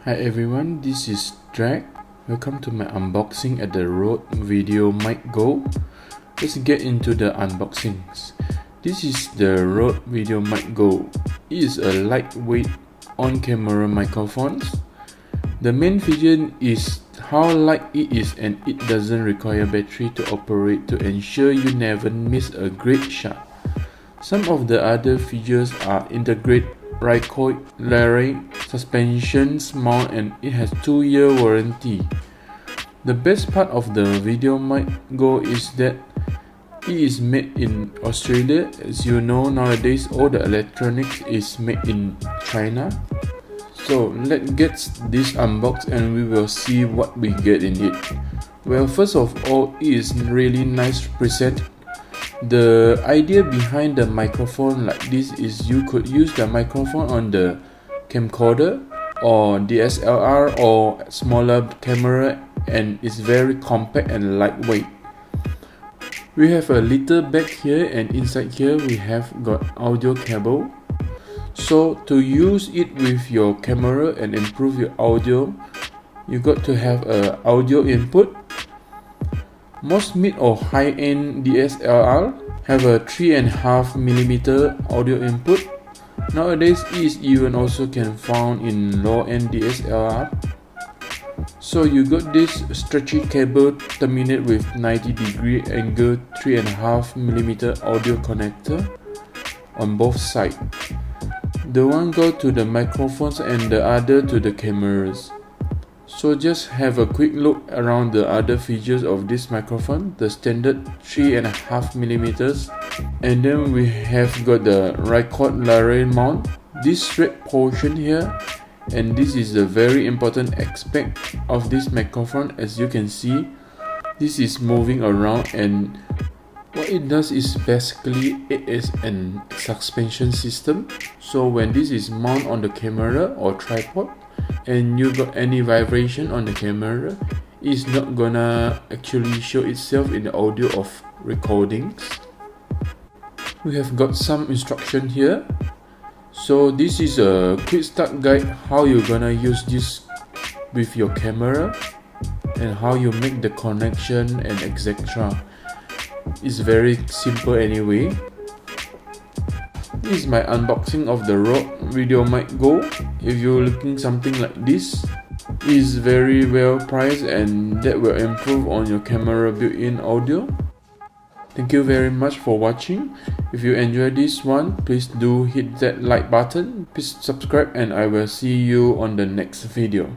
Hi everyone, this is Drag. Welcome to my unboxing at the Rode Videomic Go. Let's get into the unboxings. This is the Rode Videomic Go. It is a lightweight on-camera microphone. The main feature is how light it is, and it doesn't require battery to operate to ensure you never miss a great shot. Some of the other features are integrate recoil suspension mount, and it has 2-year warranty. The best part of the Videomic Go is that it is made in Australia. As you know, nowadays all the electronics is made in China. So let's get this unboxed and we will see what we get in it. Well, first of all, it is really nice present. The idea behind the microphone like this is you could use the microphone on the camcorder or DSLR or smaller camera, and it's very compact and lightweight. We have a little bag here, and inside here we have got audio cable. So to use it with your camera and improve your audio, you got to have a audio input. Most mid or high-end DSLR have a 3.5mm audio input. Nowadays, it is even also can found in low-end DSLR. So you got this stretchy cable terminate with 90-degree angle 3.5mm audio connector on both sides. The one go to the microphones and the other to the cameras. So just have a quick look around the other features of this microphone. The standard 3.5mm, and then we have got the recoil mount. This red portion here, and this is a very important aspect of this microphone. As you can see, this is moving around, and what it does is basically it is an suspension system. So when this is mounted on the camera or tripod and you got any vibration on the camera, it's not gonna actually show itself in the audio of recordings. We have got some instruction here. So this is a quick start guide how you're gonna use this with your camera and how you make the connection and etc. It's very simple anyway. This is my unboxing of the Rode Videomic Go. If you're looking something like this, it is very well priced, and that will improve on your camera built-in audio. Thank you very much for watching. If you enjoyed this one, please do hit that like button. Please subscribe, and I will see you on the next video.